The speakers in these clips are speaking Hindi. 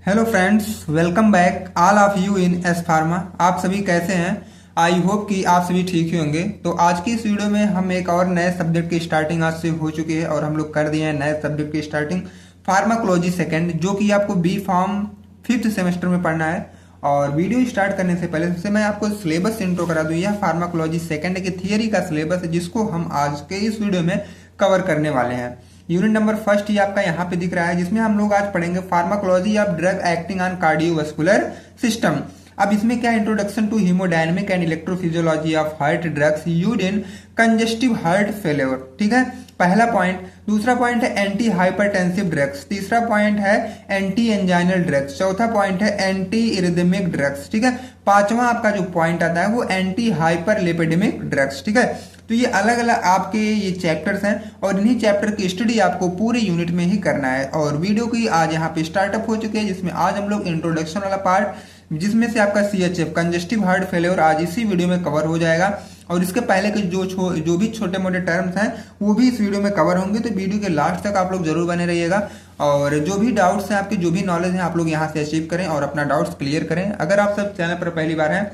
Hello friends, welcome back all of you in S pharma. आप सभी कैसे हैं? आई होप कि आप सभी ठीक ही होंगे। तो आज की इस वीडियो में हम एक और नए सब्जेक्ट की स्टार्टिंग आज से हो चुकी है और हम लोग कर दिए हैं नए सब्जेक्ट की स्टार्टिंग, फार्माकोलॉजी सेकंड, जो कि आपको बी फार्म फिफ्थ सेमेस्टर में पढ़ना है। और वीडियो स्टार्ट करने से पहले सबसे मैं आपको सिलेबस इंट्रो करा दूं। यह फार्माकोलॉजी सेकंड की थियरी का सिलेबस है, जिसको हम आज के इस वीडियो में कवर करने वाले हैं। यूनिट नंबर फर्स्ट ही आपका यहाँ पे दिख रहा है, जिसमें हम लोग आज पढ़ेंगे pharmacology of drug acting on cardiovascular system. अब इसमें क्या, introduction to hemodynamic and electrophysiology of heart drugs used in congestive heart failure. ठीक है, पहला पॉइंट। दूसरा पॉइंट है एंटी हाइपरटेंसिव ड्रग्स। तीसरा पॉइंट है एंटी एंजाइनल ड्रग्स। चौथा पॉइंट है एंटी इरिथमिक ड्रग्स। ठीक है, पांचवा आपका जो पॉइंट आता है वो एंटी हाइपरलिपिडेमिक ड्रग्स। ठीक है, तो ये अलग अलग आपके ये चैप्टर्स हैं और इन्हीं चैप्टर की स्टडी आपको पूरे यूनिट में ही करना है। और वीडियो की आज यहाँ पे स्टार्टअप हो चुकी है, जिसमें आज हम लोग इंट्रोडक्शन वाला पार्ट, जिसमें से आपका CHF कंजेस्टिव हार्ट फेलियर आज इसी वीडियो में कवर हो जाएगा। और इसके पहले के जो भी छोटे मोटे टर्म्स हैं वो भी इस वीडियो में कवर होंगे। तो वीडियो के लास्ट तक आप लोग जरूर बने रहिएगा और जो भी डाउट्स हैं आपके, जो भी नॉलेज है, आप लोग यहाँ से अचीव करें और अपना डाउट्स क्लियर करें। अगर आप सब चैनल पर पहली बार हैं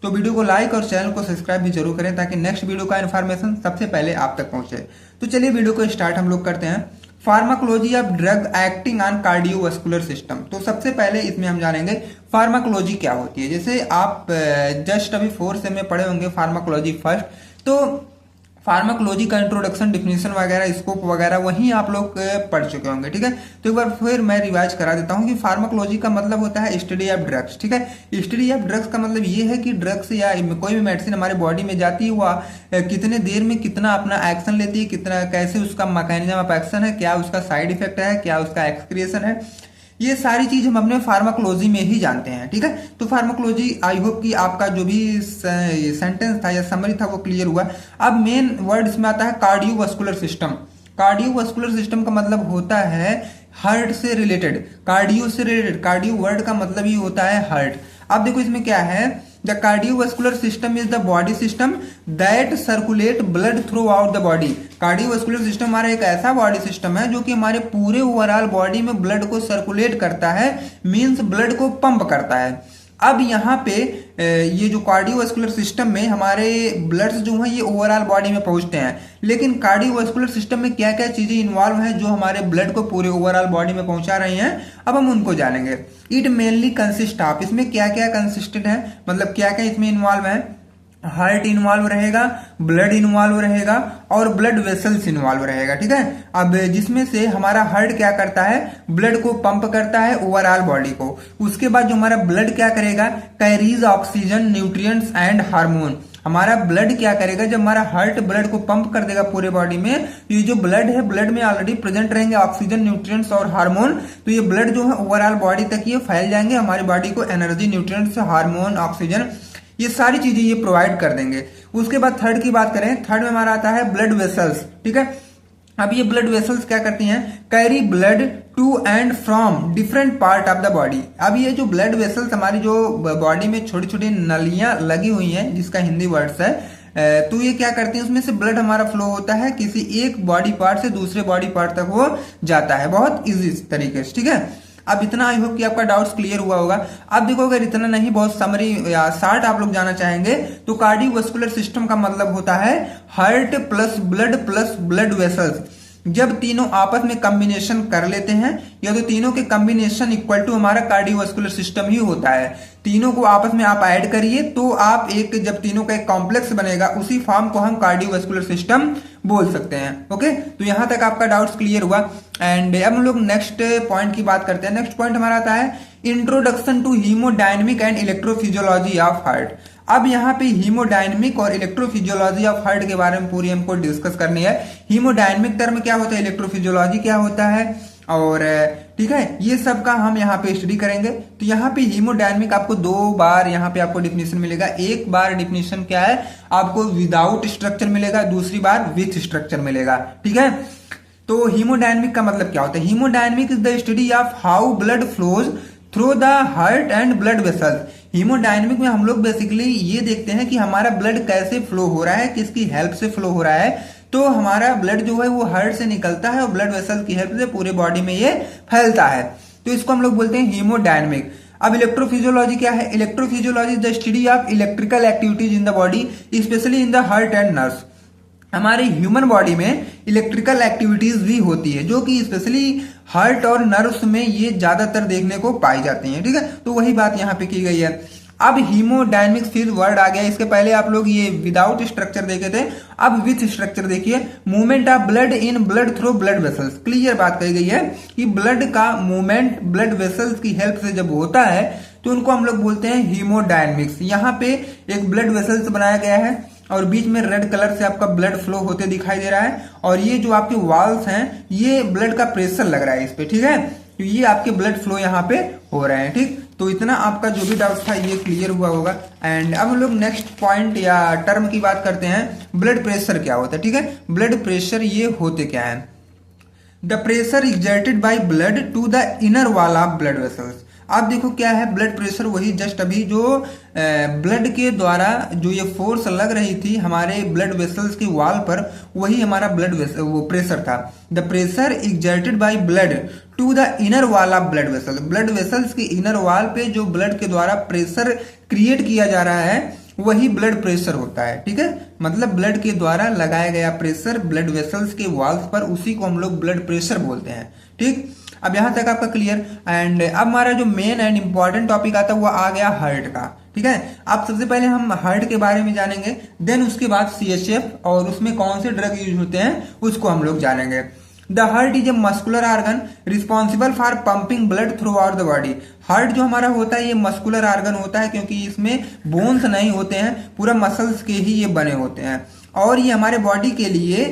तो वीडियो को लाइक और चैनल को सब्सक्राइब भी जरूर करें, ताकि नेक्स्ट वीडियो का इन्फॉर्मेशन सबसे पहले आप तक पहुंचे। तो चलिए वीडियो को स्टार्ट हम लोग करते हैं। Pharmacology of drug acting on cardiovascular system. तो सबसे पहले इसमें हम जानेंगे फार्माकोलॉजी क्या होती है। जैसे आप जस्ट अभी 4 सेम में पढ़े होंगे फार्माकोलॉजी फर्स्ट, तो फार्माकोलॉजी का इंट्रोडक्शन, डिफिनेशन वगैरह, स्कोप वगैरह वहीं आप लोग पढ़ चुके होंगे। ठीक है, तो एक बार फिर मैं रिवाइज करा देता हूं कि फार्माकोलॉजी का मतलब होता है स्टडी ऑफ ड्रग्स। ठीक है, स्टडी ऑफ ड्रग्स का मतलब ये है कि ड्रग्स या कोई भी मेडिसिन हमारे बॉडी में जाती है, वह कितने देर में कितना अपना एक्शन लेती है, कितना कैसे उसका मैकेनिज्म ऑफ एक्शन है, क्या उसका साइड इफेक्ट है, क्या उसका एक्सक्रिएशन है, ये सारी चीज हम अपने फार्माकोलॉजी में ही जानते हैं। ठीक है, तो फार्माकोलॉजी, आई होप कि आपका जो भी सेंटेंस था या समरी था वो क्लियर हुआ। अब मेन वर्ड इसमें आता है कार्डियोवास्कुलर सिस्टम। कार्डियोवास्कुलर सिस्टम का मतलब होता है हार्ट से रिलेटेड, कार्डियो से रिलेटेड। कार्डियो वर्ड का मतलब ही होता है हार्ट। अब देखो इसमें क्या है, the cardiovascular system is the body system that circulate blood through out the body. Cardiovascular system हमारा एक ऐसा बॉडी सिस्टम है जो कि हमारे पूरे ओवरऑल बॉडी में ब्लड को सर्कुलेट करता है, मींस ब्लड को पंप करता है। अब यहाँ पे ये जो कार्डियोवास्कुलर सिस्टम में हमारे ब्लड्स जो हैं ये ओवरऑल बॉडी में पहुंचते हैं, लेकिन कार्डियोवास्कुलर सिस्टम में क्या क्या चीजें इन्वॉल्व हैं जो हमारे ब्लड को पूरे ओवरऑल बॉडी में पहुंचा रही हैं, अब हम उनको जानेंगे। इट मेनली कंसिस्ट ऑफ, इसमें क्या क्या कंसिस्टेंट है, मतलब क्या क्या इसमें इन्वॉल्व है। हार्ट इन्वॉल्व रहेगा, ब्लड इन्वॉल्व रहेगा और ब्लड वेसल्स इन्वॉल्व रहेगा। ठीक है, अब जिसमें से हमारा हार्ट क्या करता है, ब्लड को पंप करता है ओवरऑल बॉडी को। उसके बाद जो हमारा ब्लड क्या करेगा, carries oxygen, nutrients and hormone. हमारा ब्लड क्या करेगा, जब हमारा हार्ट ब्लड को पंप कर देगा पूरे बॉडी में, तो ये जो ब्लड है, ब्लड में ऑलरेडी प्रेजेंट रहेंगे ऑक्सीजन, न्यूट्रिएंट्स और हार्मोन। तो ये ब्लड जो है ओवरऑल बॉडी तक ये फैल जाएंगे, हमारी बॉडी को एनर्जी, न्यूट्रिएंट्स, हार्मोन, ऑक्सीजन, ये सारी चीजें ये प्रोवाइड कर देंगे। उसके बाद थर्ड की बात करें, थर्ड में हमारा आता है ब्लड वेसल्स। ठीक है, अब ये ब्लड वेसल्स क्या करती हैं, carry blood to and from different part of the body. अब ये जो ब्लड वेसल्स हमारी जो बॉडी में छोटी छोटी नलियां लगी हुई हैं, जिसका हिंदी वर्ड्स है, तो ये क्या करती हैं, उसमें से ब्लड हमारा फ्लो होता है, किसी एक बॉडी पार्ट से दूसरे बॉडी पार्ट तक वो जाता है, बहुत इजी तरीके से। ठीक है, अब इतना आई होप कि आपका डाउट्स क्लियर हुआ होगा। अब देखो, अगर इतना नहीं, बहुत समरी या शार्ट आप लोग जाना चाहेंगे, तो कार्डियोवास्कुलर सिस्टम का मतलब होता है हार्ट प्लस ब्लड वेसल्स। जब तीनों आपस में कॉम्बिनेशन कर लेते हैं, या तो तीनों के कॉम्बिनेशन इक्वल टू हमारा कार्डियोवास्कुलर सिस्टम ही होता है। तीनों को आपस में आप ऐड करिए तो आप एक, जब तीनों का एक कॉम्प्लेक्स बनेगा, उसी फॉर्म को हम कार्डियोवास्कुलर सिस्टम बोल सकते हैं। ओके, तो यहां तक आपका डाउट्स क्लियर हुआ। एंड अब हम लोग नेक्स्ट पॉइंट की बात करते हैं। नेक्स्ट पॉइंट हमारा आता है introduction to hemodynamic and electrophysiology of heart. अब यहाँ पे हीमोडायनेमिक और इलेक्ट्रोफिजियोलॉजी ऑफ हार्ट के बारे में पूरी हमको डिस्कस करनी है। हीमोडायनेमिक टर्म क्या होता है, इलेक्ट्रोफिजियोलॉजी क्या होता है, और ठीक है, ये सब का हम यहाँ पे स्टडी करेंगे। तो यहाँ पे हीमोडायनेमिक आपको 2 बार यहाँ पे आपको डिफिनेशन मिलेगा। एक बार डिफिनेशन क्या है, आपको विदाउट स्ट्रक्चर मिलेगा, दूसरी बार विथ स्ट्रक्चर मिलेगा। ठीक है, तो हीमोडायनेमिक का मतलब क्या होता है, haemodynamic is the study of how blood flows through the heart and blood vessels. Haemodynamic में हम लोग बेसिकली ये देखते हैं कि हमारा ब्लड कैसे फ्लो हो रहा है, किसकी हेल्प से फ्लो हो रहा है। तो हमारा ब्लड जो है वो हार्ट से निकलता है और ब्लड वेसल की हेल्प से पूरे बॉडी में ये फैलता है। तो इसको हम लोग बोलते हैं हीमोडायनेमिक। अब इलेक्ट्रोफिजियोलॉजी क्या है? Electrophysiology the study of electrical activities in the body specially in the heart and nerves. हमारे ह्यूमन बॉडी में इलेक्ट्रिकल एक्टिविटीज भी होती है जो कि स्पेशली हार्ट और नर्व्स में ये ज्यादातर देखने को पाई जाती हैं, ठीक है। तो वही बात यहाँ पे की गई है। अब हीमोडायनेमिक्स फिर वर्ड आ गया। इसके पहले आप लोग ये विदाउट स्ट्रक्चर देखे थे, अब विथ स्ट्रक्चर देखिए। Movement of blood in blood through blood vessels. Clear बात कही गई है कि ब्लड का मूवमेंट ब्लड वेसल्स की हेल्प से जब होता है तो उनको हम लोग बोलते हैं हीमोडायनेमिक्स। यहाँ पे एक ब्लड वेसल्स बनाया गया है और बीच में रेड कलर से आपका ब्लड फ्लो होते दिखाई दे रहा है, और ये जो आपके वॉल्स हैं ये ब्लड का प्रेशर लग रहा है इस पे, ठीक है। तो ये आपके ब्लड फ्लो यहाँ पे हो रहे हैं, ठीक। तो इतना आपका जो भी डाउट था ये क्लियर हुआ होगा। एंड अब हम लोग नेक्स्ट पॉइंट या टर्म की बात करते हैं, ब्लड प्रेशर क्या होता है, ठीक है। ब्लड प्रेशर ये होते क्या है? The pressure exerted by blood to the inner wall of blood vessels. आप देखो क्या है ब्लड प्रेशर, वही जस्ट अभी जो ब्लड के द्वारा जो ये फोर्स लग रही थी हमारे ब्लड वेसल्स की वॉल पर, वही हमारा ब्लड वो प्रेशर था। The pressure exerted by blood to the inner wall of blood vessel. Blood vessels की इनर वॉल पे जो ब्लड के द्वारा प्रेशर क्रिएट किया जा रहा है वही ब्लड प्रेशर होता है, ठीक है। मतलब ब्लड के द्वारा लगाया गया प्रेशर ब्लड वेसल्स के वॉल्स पर, उसी को हम लोग ब्लड प्रेशर बोलते हैं, ठीक। अब यहां तक आपका क्लियर। एंड अब हमारा जो मेन एंड इंपॉर्टेंट टॉपिक आता है वो आ गया हार्ट का, ठीक है। अब सबसे पहले हम हार्ट के बारे में जानेंगे, देन उसके बाद सीएचएफ और उसमें कौन से ड्रग यूज होते हैं उसको हम लोग जानेंगे। The heart is a muscular organ responsible for pumping blood through out the body. Heart जो हमारा होता है ये मस्कुलर ऑर्गन होता है क्योंकि इसमें बोन्स नहीं होते हैं, पूरा मसल्स के ही ये बने होते हैं, और ये हमारे बॉडी के लिए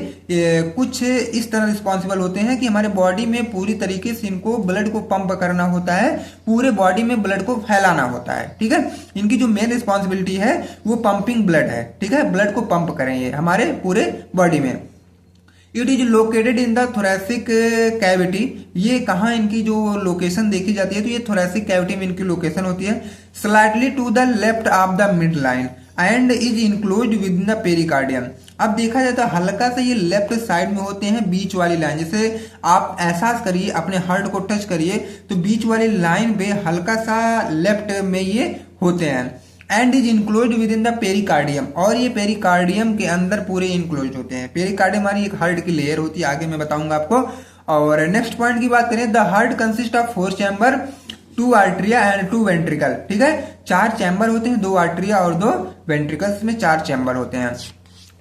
कुछ इस तरह रिस्पॉन्सिबल होते हैं कि हमारे बॉडी में पूरी तरीके से इनको ब्लड को पंप करना होता है, पूरे बॉडी में ब्लड को फैलाना होता है, ठीक है। इनकी जो मेन रिस्पॉन्सिबिलिटी है वो पंपिंग ब्लड है, ठीक है। ब्लड को पंप करें ये हमारे पूरे बॉडी में। It is located in the thoracic cavity. ये कहाँ इनकी जो लोकेशन देखी जाती है तो ये थोरेसिक कैविटी में इनकी लोकेशन होती है। Slightly to the left of the mid line and is enclosed with the pericardium. अब देखा जाए तो हल्का से ये लेफ्ट साइड में होते हैं, बीच वाली लाइन, जैसे आप एहसास करिए अपने हार्ट को टच करिए तो बीच वाली लाइन पे हल्का सा लेफ्ट में ये होते हैं। And is enclosed with in the pericardium, और ये पेरिकार्डियम के अंदर पूरे इंक्लोज होते हैं। पेरिकार्डियम हमारी एक हार्ट की लेयर होती है, आगे मैं बताऊंगा आपको। और नेक्स्ट पॉइंट की बात करें, the heart consist of 4 chamber, 2 atria and 2 ventricle, ठीक है। 4 चैम्बर होते हैं, 2 आर्टरिया और 2 वेंट्रिकल्स में 4 चैम्बर होते हैं,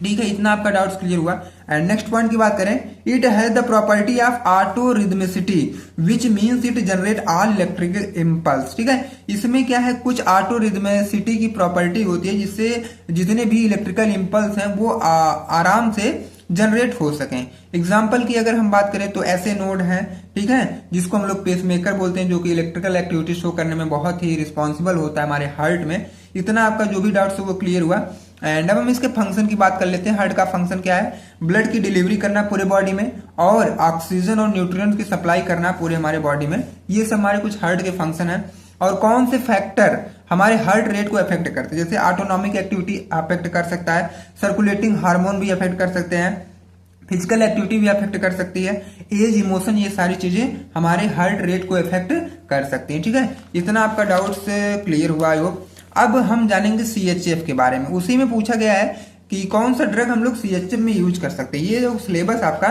ठीक है। इतना आपका डाउट्स क्लियर हुआ। एंड नेक्स्ट पॉइंट की बात करें, it has the property of auto rhythmicity which means it generate all electrical impulse, ठीक है। इसमें क्या है, कुछ ऑटो रिदमिसिटी की प्रॉपर्टी होती है जिससे जितने भी इलेक्ट्रिकल इम्पल्स हैं वो आराम से जनरेट हो सकें। एग्जाम्पल की अगर हम बात करें तो ऐसे नोड हैं, ठीक है, जिसको हम लोग पेसमेकर बोलते हैं, जो कि इलेक्ट्रिकल एक्टिविटी शो करने में बहुत ही रिस्पॉन्सिबल होता है हमारे हार्ट में। इतना आपका जो भी डाउट्स है वो क्लियर हुआ। एंड अब हम इसके फंक्शन की बात कर लेते हैं। हार्ट का फंक्शन क्या है? ब्लड की डिलीवरी करना पूरे बॉडी में, और ऑक्सीजन और न्यूट्रिएंट की सप्लाई करना पूरे हमारे बॉडी में। ये सब हमारे कुछ हार्ट के फंक्शन है। और कौन से फैक्टर हमारे हार्ट रेट को अफेक्ट करते हैं? जैसे ऑटोनॉमिक एक्टिविटी अफेक्ट कर सकता है, सर्कुलेटिंग हार्मोन भी अफेक्ट कर सकते हैं, फिजिकल एक्टिविटी भी अफेक्ट कर सकती है, एज, इमोशन, ये सारी चीजें हमारे हार्ट रेट को अफेक्ट कर सकती हैं, ठीक है। इतना आपका डाउट्स क्लियर हुआ आई होप। अब हम जानेंगे सीएचएफ के बारे में। उसी में पूछा गया है कि कौन सा ड्रग हम लोग सीएचएफ में यूज कर सकते हैं। ये जो सिलेबस आपका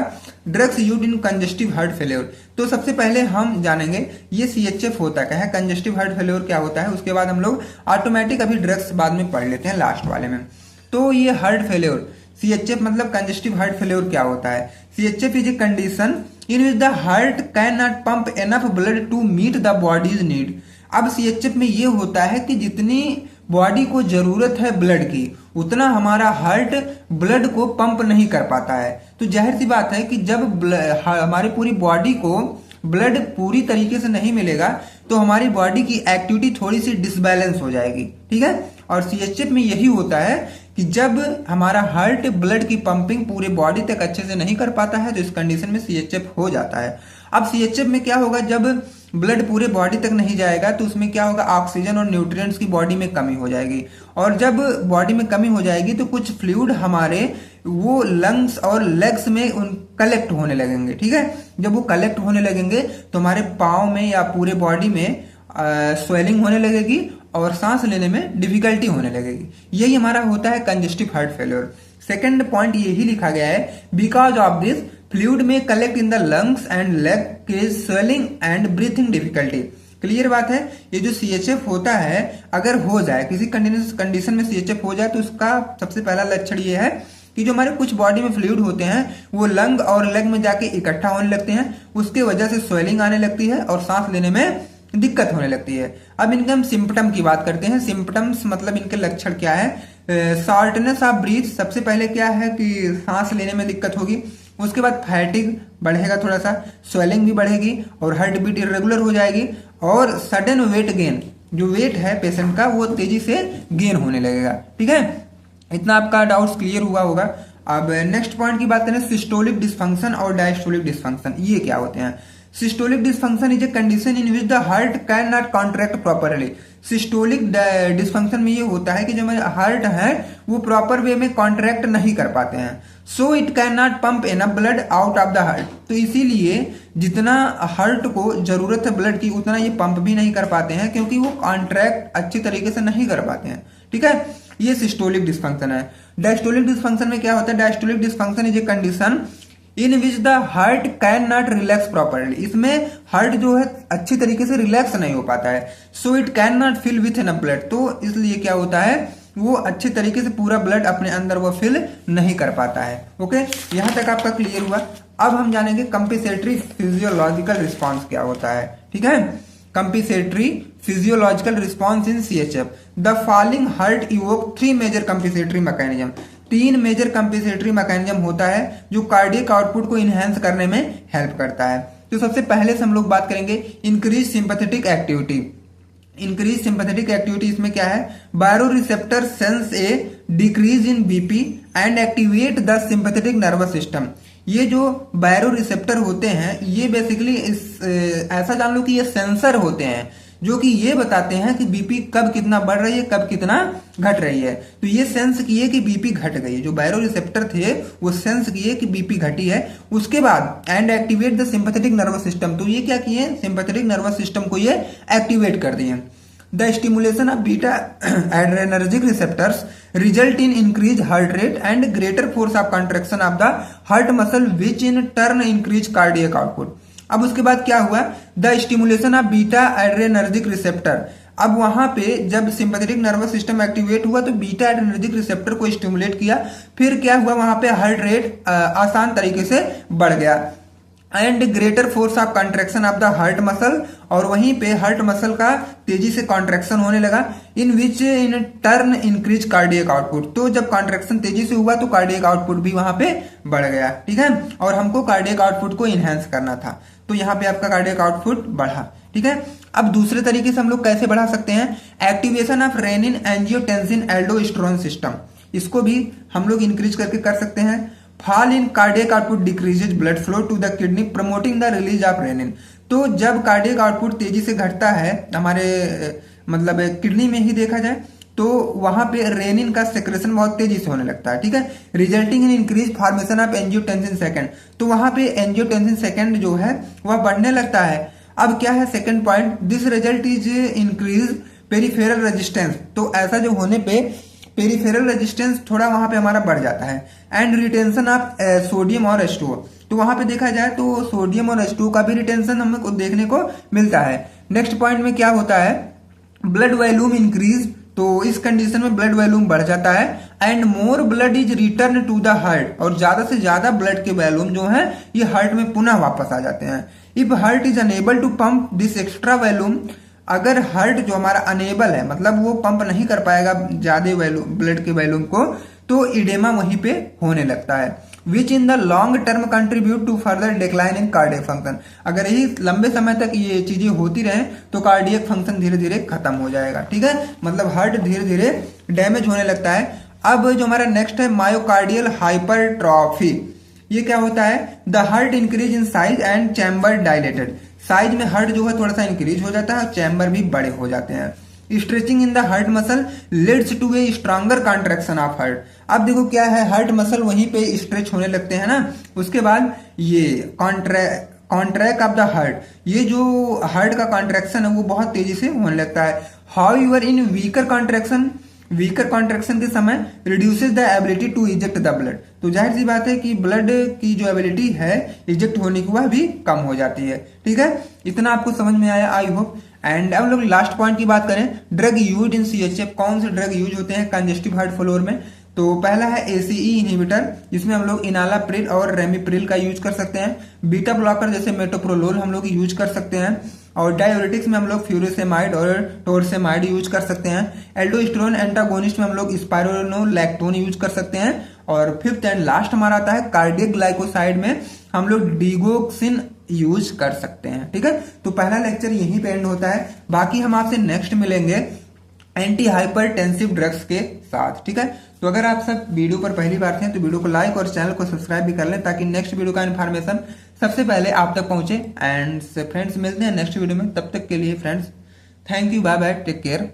drugs use in congestive heart failure, तो सबसे पहले हम जानेंगे ये सीएचएफ होता क्या है, कंजेस्टिव हार्ट फेलियर क्या होता है। उसके बाद हम लोग ऑटोमेटिक अभी ड्रग्स बाद में पढ़ लेते हैं लास्ट वाले में। तो ये हार्ट फेलियर, सीएचएफ मतलब कंजेस्टिव हार्ट फेलियर क्या होता है? CHF is a condition in which the heart can not pump enough blood to meet the body's need. अब सीएचएफ में ये होता है कि जितनी बॉडी को जरूरत है ब्लड की, उतना हमारा हार्ट ब्लड को पंप नहीं कर पाता है। तो जाहिर सी बात है कि जब हमारी पूरी बॉडी को ब्लड पूरी तरीके से नहीं मिलेगा तो हमारी बॉडी की एक्टिविटी थोड़ी सी डिसबैलेंस हो जाएगी, ठीक है। और सीएचएफ में यही होता है कि जब हमारा हार्ट ब्लड की पंपिंग पूरे बॉडी तक अच्छे से नहीं कर पाता है तो इस कंडीशन में सीएचएफ हो जाता है। अब सीएचएफ में क्या होगा, जब ब्लड पूरे बॉडी तक नहीं जाएगा तो उसमें क्या होगा, ऑक्सीजन और न्यूट्रिएंट्स की बॉडी में कमी हो जाएगी, और जब बॉडी में कमी हो जाएगी तो कुछ फ्लूइड हमारे वो लंग्स और लेग्स में उन कलेक्ट होने लगेंगे। ठीक है, जब वो कलेक्ट होने लगेंगे तो हमारे पाँव में या पूरे बॉडी में स्वेलिंग होने लगेगी और सांस लेने में डिफिकल्टी होने लगेगी। यही हमारा होता है congestive heart failure. Second point यही लिखा गया है, because of this fluid may collect in the lungs and leg cage swelling and breathing difficulty. Clear बात है, ये जो CHF होता है अगर हो जाए किसी कंडीशन में CHF हो जाए तो उसका सबसे पहला लक्षण ये है कि जो हमारे कुछ बॉडी में फ्लूइड होते हैं वो लंग और लेग में जाके इकट्ठा होने लगते हैं, उसके वजह से स्वेलिंग आने लगती है और सांस लेने में दिक्कत होने लगती है। अब इनके हम सिम्पटम की बात करते हैं। सिम्पटम्स मतलब इनके लक्षण क्या है। शॉर्टनेस ऑफ ब्रीथ, सबसे पहले क्या है कि सांस लेने में दिक्कत होगी। उसके बाद फैटिग बढ़ेगा थोड़ा सा, स्वेलिंग भी बढ़ेगी और हार्ट बीट इरेगुलर हो जाएगी और सडन वेट गेन, जो वेट है पेशेंट का वो तेजी से गेन होने लगेगा। ठीक है, इतना आपका डाउट्स क्लियर हुआ होगा। अब नेक्स्ट पॉइंट की बात करें, सिस्टोलिक डिस्फंक्शन और डायस्टोलिक डिस्फंक्शन, ये क्या होते हैं। Systolic dysfunction is a condition in which the heart can not contract properly. Systolic dysfunction में ये होता है कि जो हमारे हार्ट है वो प्रॉपर वे में कॉन्ट्रैक्ट नहीं कर पाते हैं, सो it can not pump enough blood out of the heart. तो इसीलिए जितना हार्ट को जरूरत है ब्लड की उतना ये पंप भी नहीं कर पाते हैं, क्योंकि वो कॉन्ट्रैक्ट अच्छी तरीके से नहीं कर पाते हैं। ठीक है, ये सिस्टोलिक डिस्फंक्शन है। डायस्टोलिक डिस्फंक्शन में क्या होता है, diastolic dysfunction is a condition in which the heart can not relax properly. इसमें हार्ट जो है अच्छी तरीके से रिलैक्स नहीं हो पाता है, so it can not fill with enough blood. तो इसलिए क्या होता है, वो अच्छे तरीके से पूरा ब्लड अपने अंदर वो फिल नहीं कर पाता है। ओके, यहां तक आपका क्लियर हुआ। अब हम जानेंगे कंपेसेटरी फिजियोलॉजिकल रिस्पॉन्स क्या होता है। ठीक है, compensatory physiological response in CHF। The following heart evoke 3 major compensatory mechanism. 3 major compensatory mechanism होता है जो कार्डियक आउटपुट को इनहेंस करने में हेल्प करता है। तो सबसे पहले से हम लोग बात करेंगे increase sympathetic activity. Increase sympathetic activity इसमें क्या है, baroreceptor sense a decrease in BP and activate the sympathetic nervous system. ये जो बायोरिसेप्टर होते हैं ये बेसिकली ऐसा जान लो कि ये सेंसर होते हैं जो कि ये बताते हैं कि BP कब कितना बढ़ रही है, कब कितना घट रही है। तो ये सेंस किए कि BP घट गई है, जो बायोरिसेप्टर थे वो सेंस किए कि BP घटी है। उसके बाद and activate the sympathetic nervous system, तो ये क्या किए, सिंपैथेटिक नर्वस सिस्टम को ये एक्टिवेट कर दिए। The stimulation of beta adrenergic receptors result in increase heart rate and greater force of contraction of the heart muscle which in turn increase cardiac output. अब उसके बाद क्या हुआ, the stimulation of beta adrenergic receptor. अब वहां पे जब सिंपैथेटिक नर्वस सिस्टम एक्टिवेट हुआ तो बीटा एड्रेनर्जिक रिसेप्टर को स्टिमुलेट किया, फिर क्या हुआ वहां पे हार्ट रेट आसान तरीके से बढ़ गया and greater force of contraction of the heart muscle, और वहीं पे हार्ट मसल का तेजी से कॉन्ट्रैक्शन होने लगा in which in turn increase cardiac output. तो जब कॉन्ट्रैक्शन तेजी से हुआ तो कार्डियक आउटपुट भी वहां पे बढ़ गया। ठीक है, और हमको कार्डियक आउटपुट को इनहेंस करना था तो यहाँ पे आपका कार्डियक आउटपुट बढ़ा। ठीक है, अब दूसरे तरीके से हम लोग कैसे बढ़ा सकते हैं, activation of renin angiotensin aldosterone system, इसको भी हम लोग इंक्रीज करके कर सकते हैं। Fall in cardiac output decreases blood flow to the kidney promoting the release of renin. तो जब कार्डियक आउटपुट तेजी से घटता है हमारे मतलब किडनी में ही देखा जाए तो वहां पे रेनिन का सेक्रेशन बहुत तेजी से होने लगता है। ठीक है, resulting in increase formation of angiotensin second, तो वहां पे एंजियोटेंसिन सेकंड जो है वह बढ़ने लगता है। अब क्या है second point, this result is increase peripheral resistance. तो ऐसा जो होने पे पेरिफेरल रेजिस्टेंस थोड़ा वहां पे हमारा बढ़ जाता है एंड रिटेंशन ऑफ सोडियम और H2O। तो वहां पे देखा जाए तो सोडियम और H2O का भी रिटेंशन हमें देखने को मिलता है। नेक्स्ट पॉइंट में क्या होता है, ब्लड वॉल्यूम इंक्रीज, तो इस कंडीशन में ब्लड वॉल्यूम बढ़ जाता है and more blood is return to the heart, और ज्यादा से ज्यादा ब्लड के वॉल्यूम जो है ये हार्ट में पुनः वापस आ जाते हैं। If heart is unable to pump this extra volume, अगर हार्ट जो हमारा अनेबल है मतलब वो पंप नहीं कर पाएगा ज्यादा ब्लड के वॉल्यूम को, तो इडेमा वहीं पे होने लगता है which in the long term contribute to further decline in cardiac function. अगर यही लंबे समय तक ये चीजें होती रहे तो कार्डियक फंक्शन धीरे धीरे खत्म हो जाएगा। ठीक है, मतलब हार्ट धीरे धीरे डैमेज होने लगता है। अब जो हमारा नेक्स्ट है मायोकार्डियल हाइपरट्रॉफी, ये क्या होता है, the heart increase in size and chamber dilated. Size में हार्ट जो है थोड़ा सा इंक्रीज हो जाता है और चैम्बर भी बड़े हो जाते हैं। Stretching in the heart muscle leads to a stronger contraction of heart. अब देखो क्या है, हार्ट मसल वहीं पे स्ट्रेच होने लगते हैं ना, उसके बाद ये कॉन्ट्रैक्ट ऑफ द हार्ट, ये जो हार्ट का कॉन्ट्रैक्शन है वो बहुत तेजी से होने लगता है। However in weaker contraction के समय reduces the ability to eject the blood. तो जाहिर सी बात है कि ब्लड की जो एबिलिटी है इजेक्ट होने की वह भी कम हो जाती है। ठीक है, इतना आपको समझ में आया आई होप। एंड अब लोग लास्ट पॉइंट की बात करें, ड्रग यूज इन सीएचएफ, कौन से ड्रग यूज होते हैं कंजेस्टिव हार्ट फेलियर में। तो पहला है एसीई इनहिबिटर, जिसमें हम लोग इनालाप्रिल और रेमिप्रिल का यूज कर सकते हैं। बीटा ब्लॉकर जैसे मेटोप्रोलोल हम लोग यूज कर सकते हैं। और डाययूरेटिक्स में हम लोग फ्यूरोसेमाइड और टोरसेमाइड यूज कर सकते हैं। एल्डोस्टेरोन एंटागोनिस्ट में हम लोग स्पाइरोनोलैक्टोन यूज कर सकते हैं। और फिफ्थ एंड लास्ट हमारा आता है कार्डियक ग्लाइकोसाइड में हम लोग डिगोक्सिन यूज कर सकते हैं। ठीक है, तो पहला लेक्चर यहीं पे एंड होता है। बाकी हम आपसे नेक्स्ट मिलेंगे एंटी हाइपरटेंसिव ड्रग्स के साथ। ठीक है, तो अगर आप सब वीडियो पर पहली बार थे तो वीडियो को लाइक और चैनल को सब्सक्राइब भी कर लें, ताकि नेक्स्ट वीडियो का इन्फॉर्मेशन सबसे पहले आप तक पहुंचे। एंड फ्रेंड्स मिलते हैं नेक्स्ट वीडियो में, तब तक के लिए friends thank you, bye bye, take care.